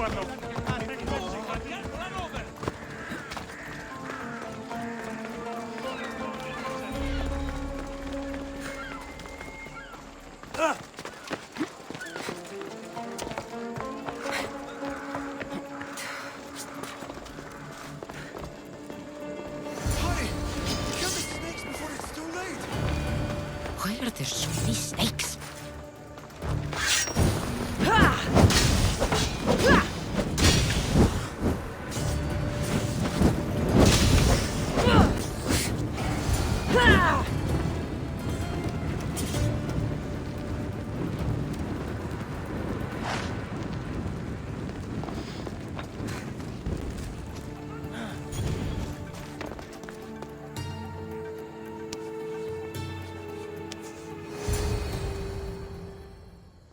Why are there so many snakes?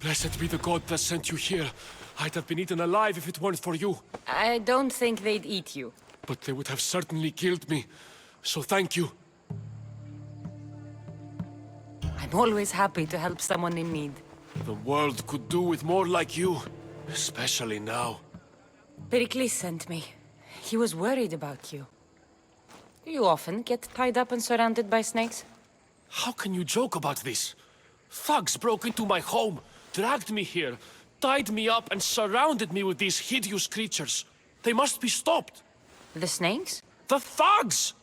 Blessed be the god that sent you here. I'd have been eaten alive if it weren't for you. I don't think they'd eat you. But they would have certainly killed me. So thank you. I'm always happy to help someone in need. The world could do with more like you. Especially now. Pericles sent me. He was worried about you. You often get tied up and surrounded by snakes? How can you joke about this? Thugs broke into my home, dragged me here, tied me up and surrounded me with these hideous creatures. They must be stopped. The snakes? The thugs!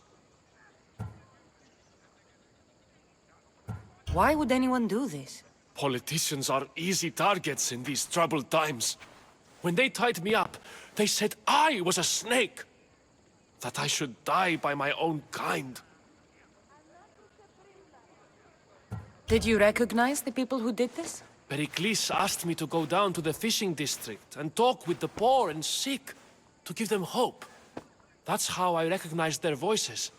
Why would anyone do this? Politicians are easy targets in these troubled times. When they tied me up, they said I was a snake. That I should die by my own kind. Did you recognize the people who did this? Pericles asked me to go down to the fishing district and talk with the poor and sick, to give them hope. That's how I recognized their voices.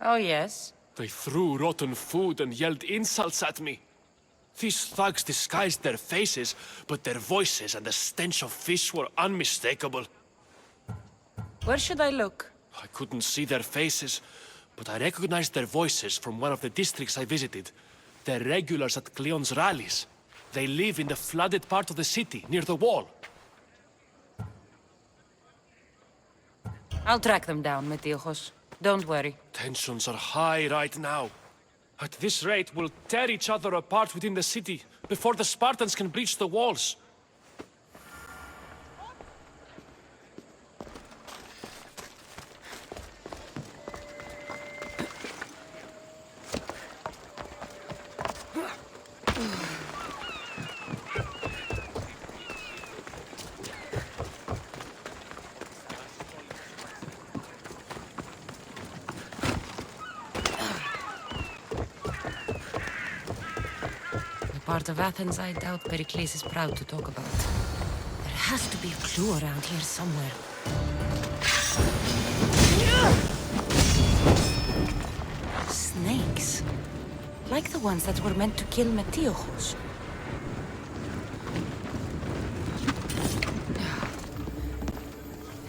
Oh, yes. They threw rotten food and yelled insults at me. These thugs disguised their faces, but their voices and the stench of fish were unmistakable. Where should I look? I couldn't see their faces, but I recognized their voices from one of the districts I visited. They're regulars at Cleon's rallies. They live in the flooded part of the city, near the wall. I'll track them down, Metiochos. Don't worry. Tensions are high right now. At this rate, we'll tear each other apart within the city, before the Spartans can breach the walls. Part of Athens I doubt Pericles is proud to talk about. There has to be a clue around here somewhere. Snakes. Like the ones that were meant to kill Metiochos.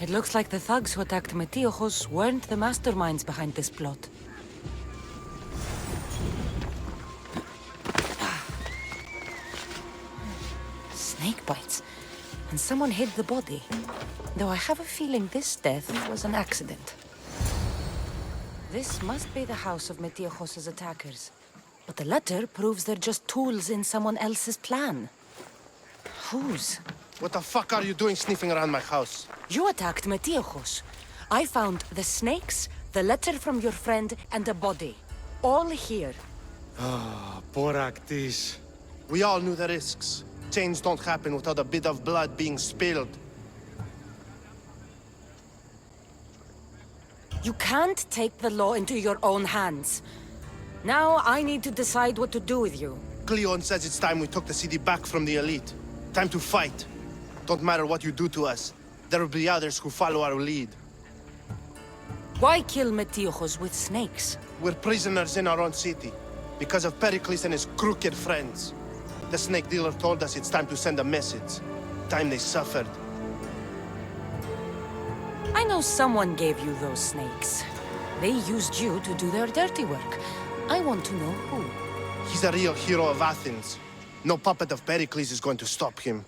It looks like the thugs who attacked Metiochos weren't the masterminds behind this plot. Snake bites. And someone hid the body. Though I have a feeling this death was an accident. This must be the house of Metiochos' attackers. But the letter proves they're just tools in someone else's plan. Whose? What the fuck are you doing sniffing around my house? You attacked Metiochos. I found the snakes, the letter from your friend, and a body. All here. Ah, Boraktis. We all knew the risks. Change don't happen without a bit of blood being spilled. You can't take the law into your own hands. Now I need to decide what to do with you. Cleon says it's time we took the city back from the elite. Time to fight. Don't matter what you do to us. There will be others who follow our lead. Why kill Metiochos with snakes? We're prisoners in our own city. Because of Pericles and his crooked friends. The snake dealer told us it's time to send a message. Time they suffered. I know someone gave you those snakes. They used you to do their dirty work. I want to know who. He's a real hero of Athens. No puppet of Pericles is going to stop him.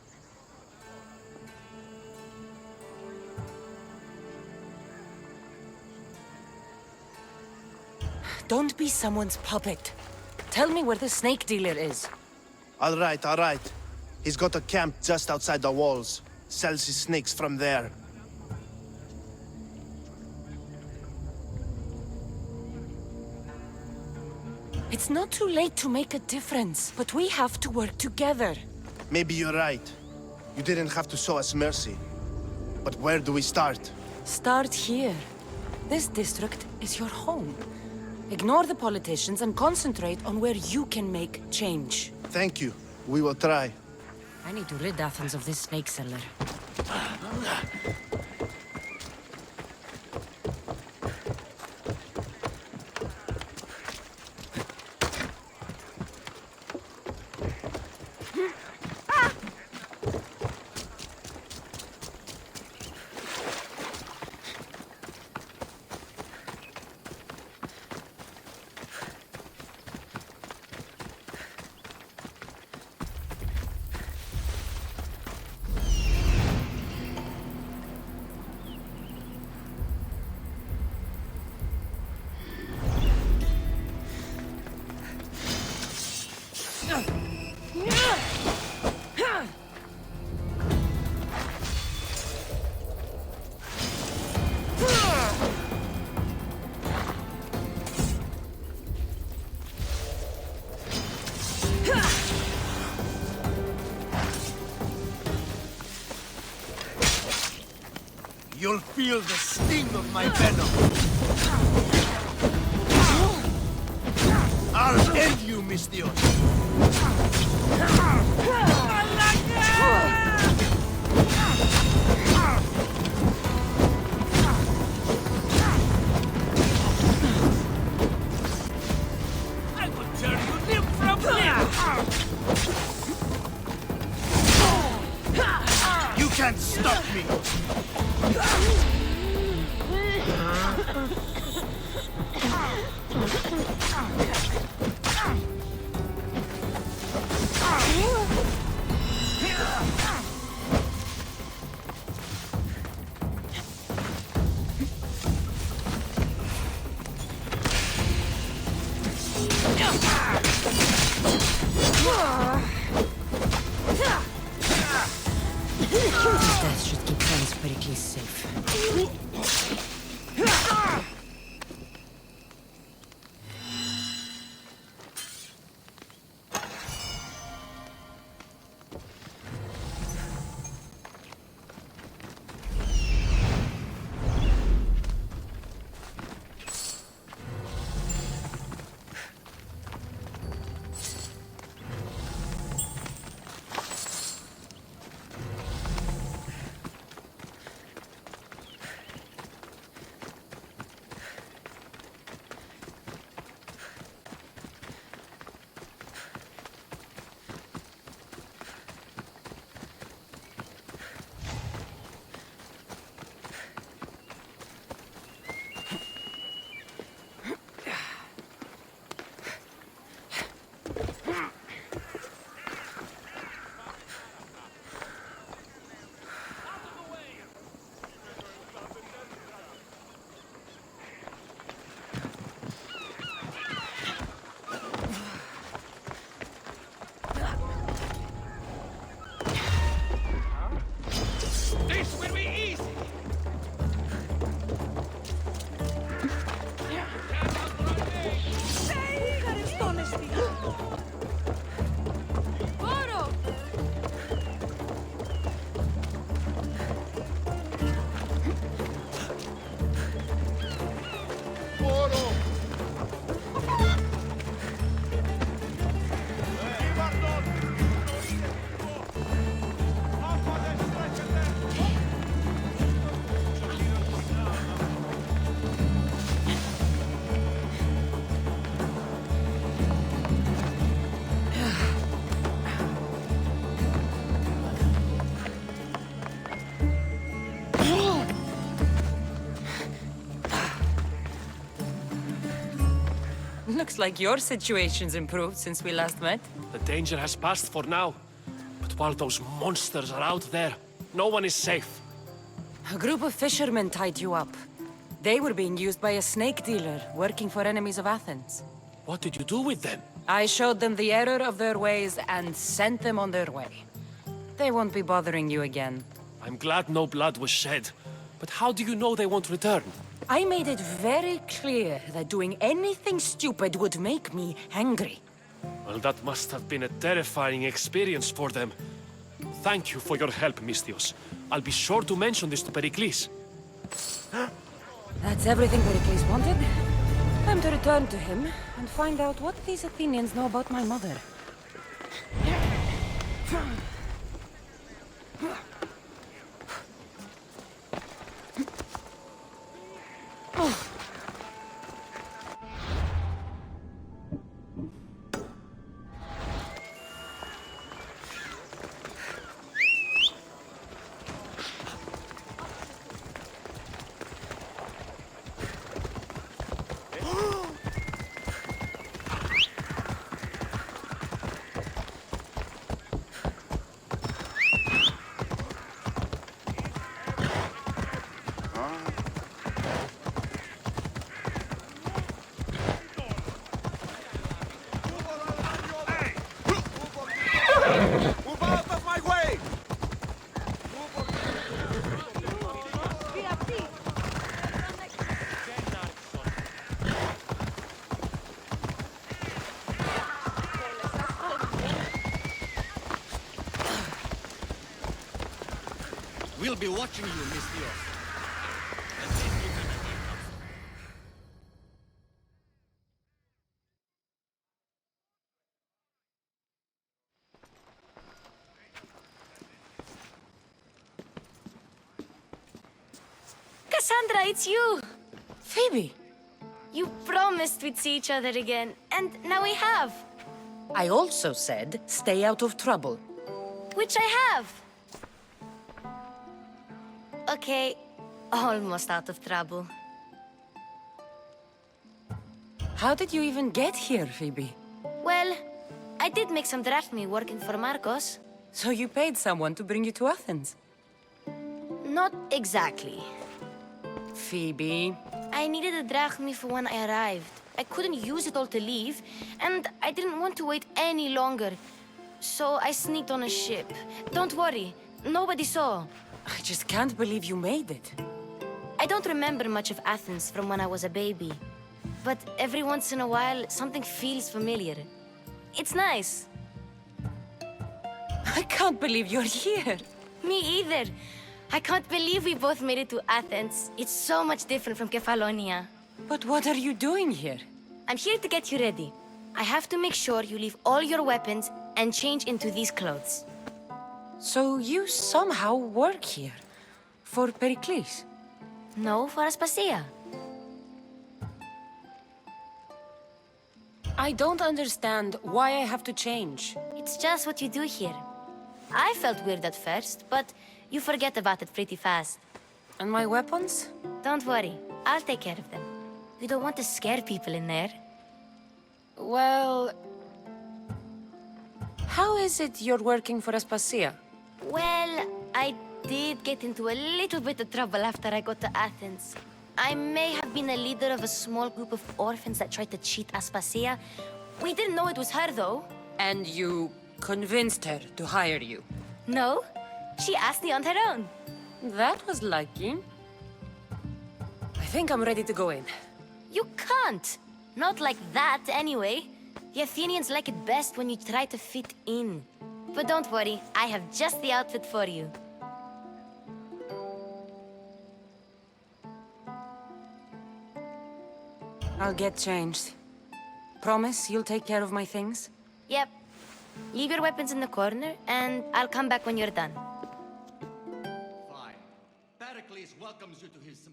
Don't be someone's puppet. Tell me where the snake dealer is. All right, all right. He's got a camp just outside the walls. Sells his snakes from there. It's not too late to make a difference, but we have to work together. Maybe you're right. You didn't have to show us mercy. But where do we start? Start here. This district is your home. Ignore the politicians and concentrate on where you can make change. Thank you. We will try. I need to rid Athens of this snake seller. You'll feel the sting of my venom. I'll end you, Mistios. I will turn you limb from limb! You can't stop me! That should keep Prince Pericles safe. This will be easy! Looks like your situation's improved since we last met. The danger has passed for now. But while those monsters are out there, no one is safe. A group of fishermen tied you up. They were being used by a snake dealer working for enemies of Athens. What did you do with them? I showed them the error of their ways and sent them on their way. They won't be bothering you again. I'm glad no blood was shed. But how do you know they won't return? I made it very clear that doing anything stupid would make me angry. Well, that must have been a terrifying experience for them. Thank you for your help, Mystios. I'll be sure to mention this to Pericles. That's everything Pericles wanted. Time to return to him and find out what these Athenians know about my mother. Move out of my way! We'll be watching you, Mystios. Kassandra, it's you! Phoebe! You promised we'd see each other again, and now we have. I also said, stay out of trouble. Which I have. Okay, almost out of trouble. How did you even get here, Phoebe? Well, I did make some drachmi working for Marcos. So you paid someone to bring you to Athens? Not exactly. Phoebe... I needed a drachmi for when I arrived. I couldn't use it all to leave, and I didn't want to wait any longer. So I sneaked on a ship. Don't worry, nobody saw. I just can't believe you made it. I don't remember much of Athens from when I was a baby. But every once in a while, something feels familiar. It's nice. I can't believe you're here. Me either. I can't believe we both made it to Athens. It's so much different from Kefalonia. But what are you doing here? I'm here to get you ready. I have to make sure you leave all your weapons and change into these clothes. So you somehow work here? For Pericles? No, for Aspasia. I don't understand why I have to change. It's just what you do here. I felt weird at first, but you forget about it pretty fast. And my weapons? Don't worry, I'll take care of them. You don't want to scare people in there. Well... How is it you're working for Aspasia? Well, I did get into a little bit of trouble after I got to Athens. I may have been a leader of a small group of orphans that tried to cheat Aspasia. We didn't know it was her, though. And you convinced her to hire you? No, she asked me on her own. That was lucky. I think I'm ready to go in. You can't. Not like that, anyway. The Athenians like it best when you try to fit in. But don't worry, I have just the outfit for you. I'll get changed. Promise you'll take care of my things? Yep. Leave your weapons in the corner, and I'll come back when you're done. Fine. Pericles welcomes you to his...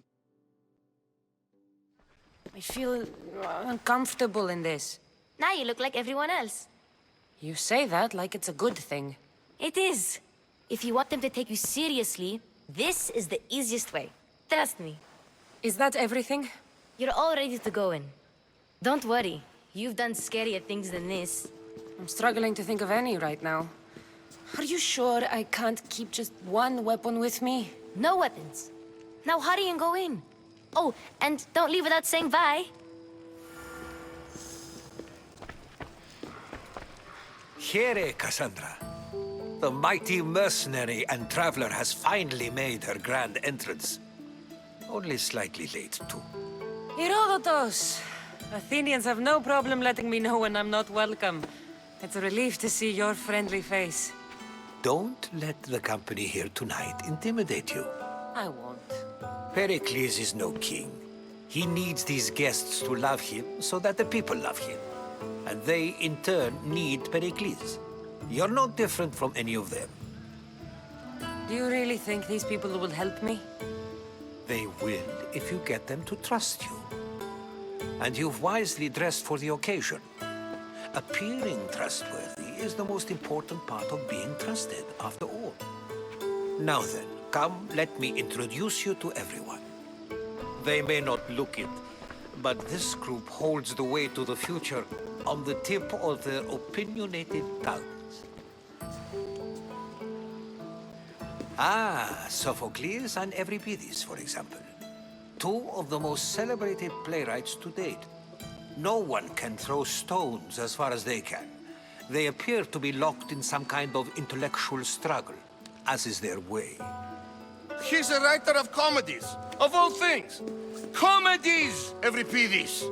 I feel uncomfortable in this. Now you look like everyone else. You say that like it's a good thing. It is. If you want them to take you seriously, this is the easiest way. Trust me. Is that everything? You're all ready to go in. Don't worry. You've done scarier things than this. I'm struggling to think of any right now. Are you sure I can't keep just one weapon with me? No weapons. Now hurry and go in. Oh, and don't leave without saying bye. Here, Kassandra. The mighty mercenary and traveler has finally made her grand entrance. Only slightly late, too. Herodotus! Athenians have no problem letting me know when I'm not welcome. It's a relief to see your friendly face. Don't let the company here tonight intimidate you. I won't. Pericles is no king. He needs these guests to love him so that the people love him. And they, in turn, need Pericles. You're no different from any of them. Do you really think these people will help me? They will if you get them to trust you. And you've wisely dressed for the occasion. Appearing trustworthy is the most important part of being trusted, after all. Now then, come, let me introduce you to everyone. They may not look it, but this group holds the way to the future on the tip of their opinionated tongues. Ah, Sophocles and Euripides, for example. Two of the most celebrated playwrights to date. No one can throw stones as far as they can. They appear to be locked in some kind of intellectual struggle, as is their way. He's a writer of comedies, of all things. Comedies, Euripides.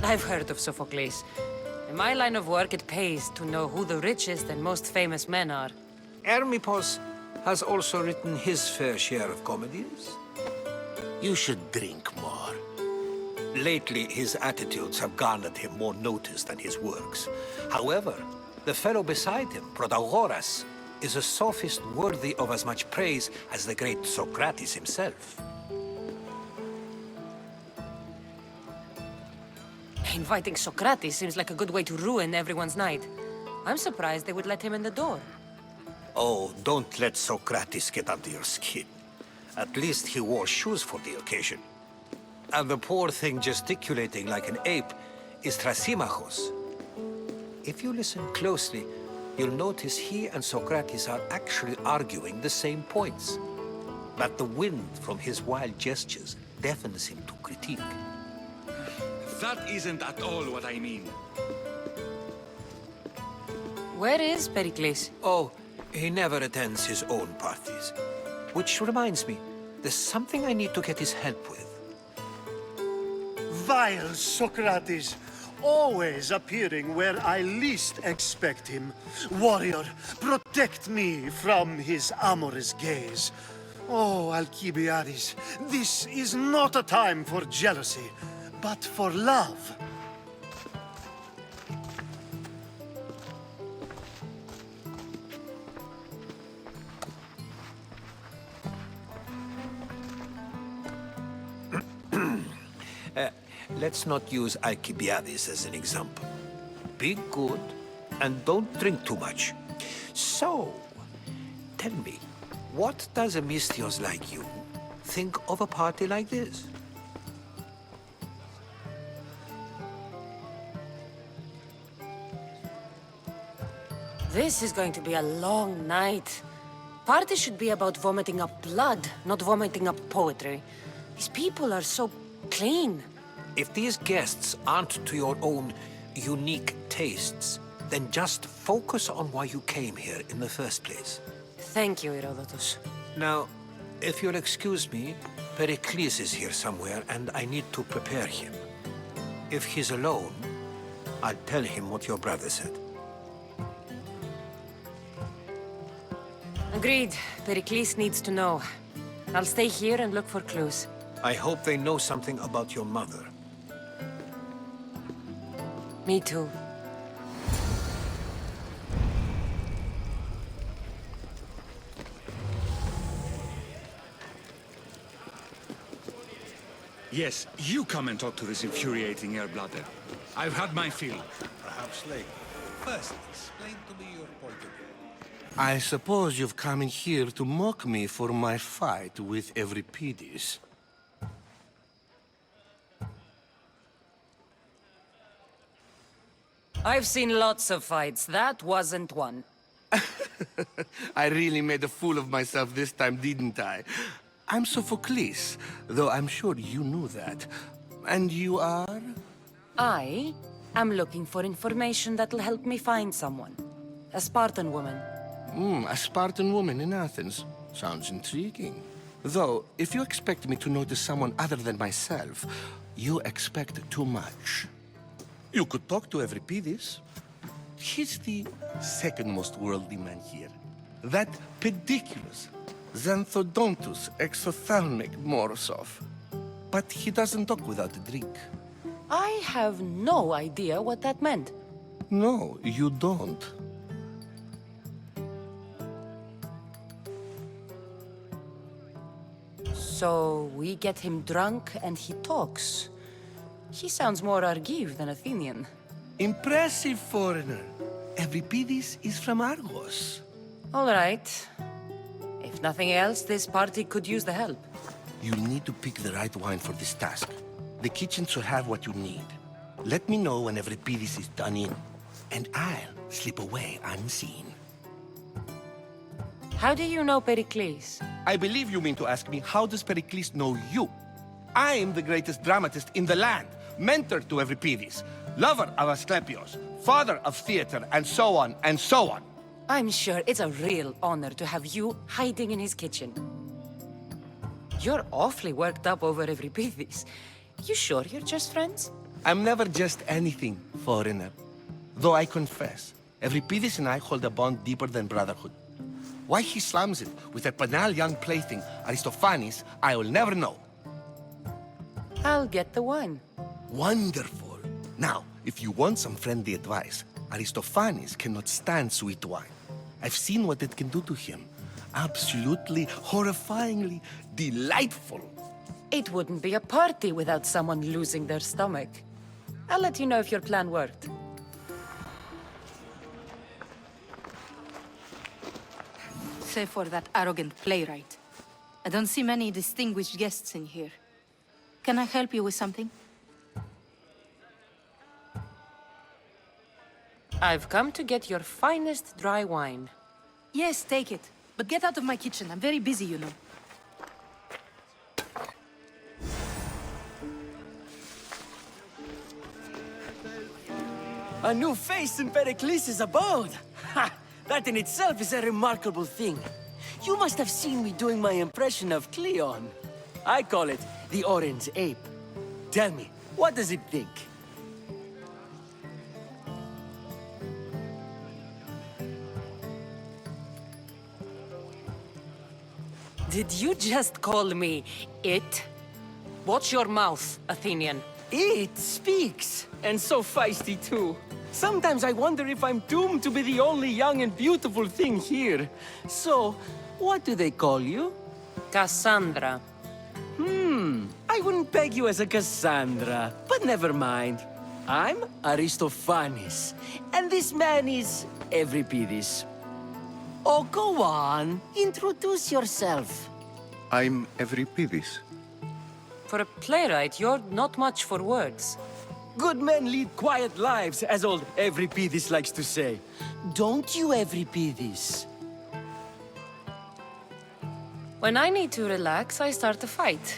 I've heard of Sophocles. In my line of work, it pays to know who the richest and most famous men are. Hermippos has also written his fair share of comedies. You should drink more. Lately, his attitudes have garnered him more notice than his works. However, the fellow beside him, Protagoras, is a sophist worthy of as much praise as the great Socrates himself. Inviting Socrates seems like a good way to ruin everyone's night. I'm surprised they would let him in the door. Oh, don't let Socrates get under your skin. At least he wore shoes for the occasion. And the poor thing gesticulating like an ape is Thrasymachos. If you listen closely, you'll notice he and Socrates are actually arguing the same points. But the wind from his wild gestures deafens him to critique. That isn't at all what I mean. Where is Pericles? Oh, he never attends his own parties. Which reminds me, there's something I need to get his help with. Vile Socrates, always appearing where I least expect him. Warrior, protect me from his amorous gaze. Oh, Alcibiades, this is not a time for jealousy, but for love. Let's not use Alcibiades as an example. Be good, and don't drink too much. So, tell me, what does a Mystios like you think of a party like this? This is going to be a long night. Party should be about vomiting up blood, not vomiting up poetry. These people are so clean. If these guests aren't to your own unique tastes, then just focus on why you came here in the first place. Thank you, Herodotus. Now, if you'll excuse me, Pericles is here somewhere, and I need to prepare him. If he's alone, I'll tell him what your brother said. Agreed. Pericles needs to know. I'll stay here and look for clues. I hope they know something about your mother. Me too. Yes, you come and talk to this infuriating airbladder. I've had my fill. Perhaps later. First, explain to me your point of view. I suppose you've come in here to mock me for my fight with Euripides. I've seen lots of fights. That wasn't one. I really made a fool of myself this time, didn't I? I'm Sophocles, though I'm sure you knew that. And you are? I am looking for information that'll help me find someone. A Spartan woman. A Spartan woman in Athens. Sounds intriguing. Though, if you expect me to notice someone other than myself, you expect too much. You could talk to Euripides. He's the second most worldly man here. That pediculous, xanthodontus exophthalmic Morosov. But he doesn't talk without a drink. I have no idea what that meant. No, you don't. So we get him drunk and he talks. He sounds more Argive than Athenian. Impressive, foreigner. Euripides is from Argos. All right. If nothing else, this party could use the help. You'll need to pick the right wine for this task. The kitchen should have what you need. Let me know when Euripides is done in, and I'll slip away unseen. How do you know Pericles? I believe you mean to ask me, how does Pericles know you? I am the greatest dramatist in the land, mentor to Euripides, lover of Asclepios, father of theater, and so on, and so on. I'm sure it's a real honor to have you hiding in his kitchen. You're awfully worked up over Euripides. You sure you're just friends? I'm never just anything, foreigner. Though I confess, Euripides and I hold a bond deeper than brotherhood. Why he slams it with a banal young plaything, Aristophanes, I will never know. I'll get the wine. Wonderful. Now, if you want some friendly advice, Aristophanes cannot stand sweet wine. I've seen what it can do to him. Absolutely, horrifyingly delightful. It wouldn't be a party without someone losing their stomach. I'll let you know if your plan worked. Save for that arrogant playwright. I don't see many distinguished guests in here. Can I help you with something? I've come to get your finest dry wine. Yes, take it. But get out of my kitchen. I'm very busy, you know. A new face in Pericles' abode! Ha! That in itself is a remarkable thing. You must have seen me doing my impression of Cleon. I call it the Orange Ape. Tell me, what does it think? Did you just call me it? Watch your mouth, Athenian. It speaks, and so feisty too. Sometimes I wonder if I'm doomed to be the only young and beautiful thing here. So, what do they call you? Kassandra. I wouldn't peg you as a Kassandra, but never mind. I'm Aristophanes, and this man is Euripides. Oh, go on. Introduce yourself. I'm Euripides. For a playwright, you're not much for words. Good men lead quiet lives, as old Euripides likes to say. Don't you, Euripides? When I need to relax, I start a fight.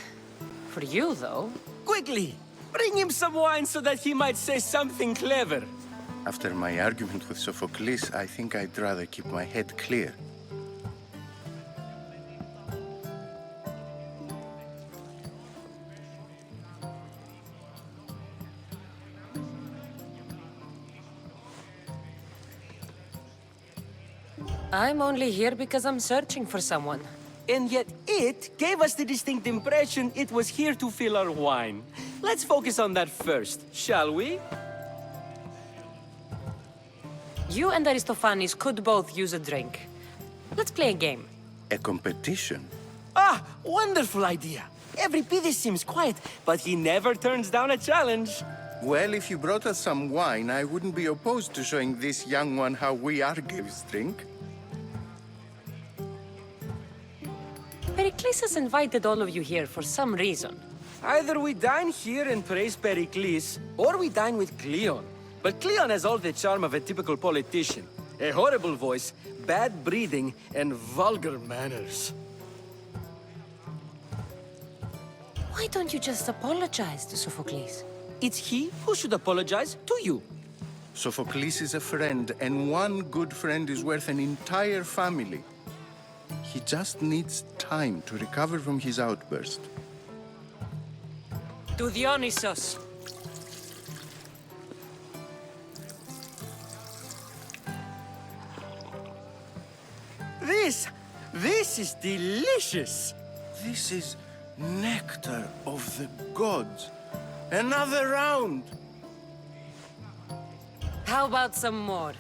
For you, though... Quickly! Bring him some wine so that he might say something clever. After my argument with Sophocles, I think I'd rather keep my head clear. I'm only here because I'm searching for someone. And yet it gave us the distinct impression it was here to fill our wine. Let's focus on that first, shall we? You and Aristophanes could both use a drink. Let's play a game. A competition? Ah, wonderful idea. Euripides seems quiet, but he never turns down a challenge. Well, if you brought us some wine, I wouldn't be opposed to showing this young one how we Argives drink. Pericles has invited all of you here for some reason. Either we dine here and praise Pericles, or we dine with Cleon. But Cleon has all the charm of a typical politician. A horrible voice, bad breeding, and vulgar manners. Why don't you just apologize to Sophocles? It's he who should apologize to you. Sophocles is a friend, and one good friend is worth an entire family. He just needs time to recover from his outburst. To Dionysos. This is delicious. This is nectar of the gods. Another round. How about some more?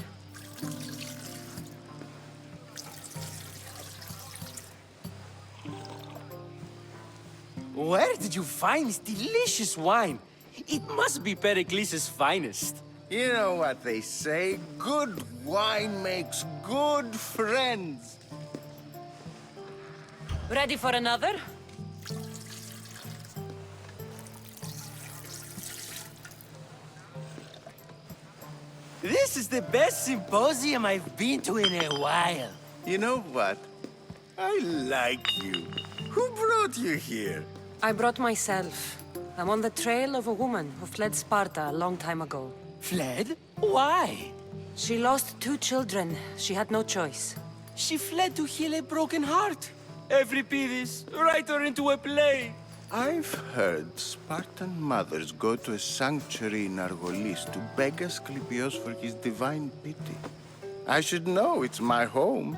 Where did you find this delicious wine? It must be Pericles' finest. You know what they say, good wine makes good friends. Ready for another? This is the best symposium I've been to in a while. You know what? I like you. Who brought you here? I brought myself. I'm on the trail of a woman who fled Sparta a long time ago. Fled? Why? She lost 2 children. She had no choice. She fled to heal a broken heart. Euripides, write her into a play. I've heard Spartan mothers go to a sanctuary in Argolis to beg Asclepios for his divine pity. I should know, it's my home.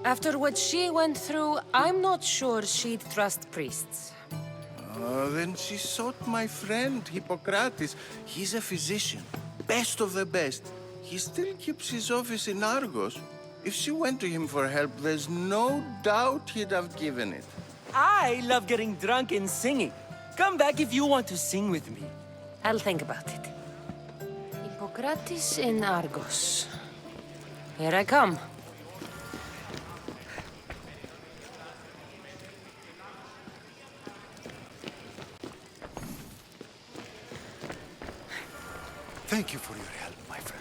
After what she went through, I'm not sure she'd trust priests. Oh, then she sought my friend, Hippocrates. He's a physician, best of the best. He still keeps his office in Argos. If she went to him for help, there's no doubt he'd have given it. I love getting drunk and singing. Come back if you want to sing with me. I'll think about it. Hippocrates in Argos. Here I come. Thank you for your help, my friend.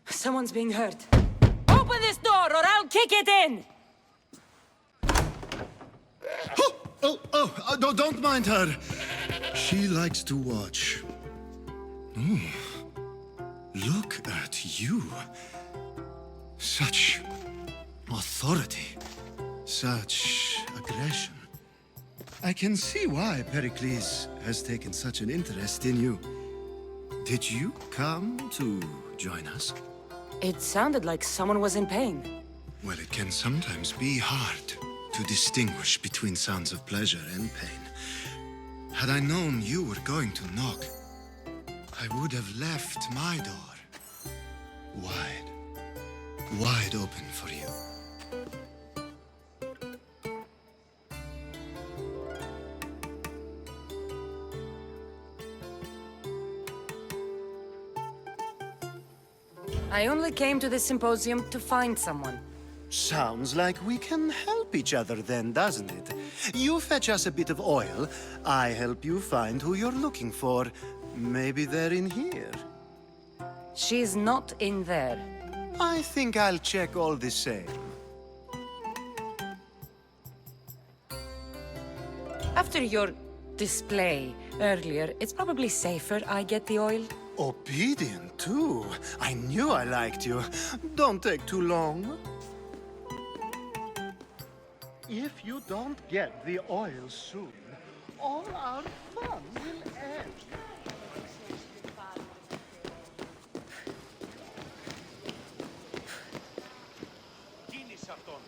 Someone's being hurt. Open this door or I'll kick it in! No, don't mind her. She likes to watch. Oh, look at you. Such authority. Such aggression. I can see why Pericles has taken such an interest in you. Did you come to join us? It sounded like someone was in pain. Well, it can sometimes be hard to distinguish between sounds of pleasure and pain. Had I known you were going to knock, I would have left my door wide open for you. I only came to the symposium to find someone. Sounds like we can help each other then, doesn't it? You fetch us a bit of oil, I help you find who you're looking for. Maybe they're in here. She's not in there. I think I'll check all the same. After your display earlier, it's probably safer I get the oil. Obedient, too. I knew I liked you. Don't take too long. If you don't get the oil soon, all our fun will end. Κίνησε αυτόν.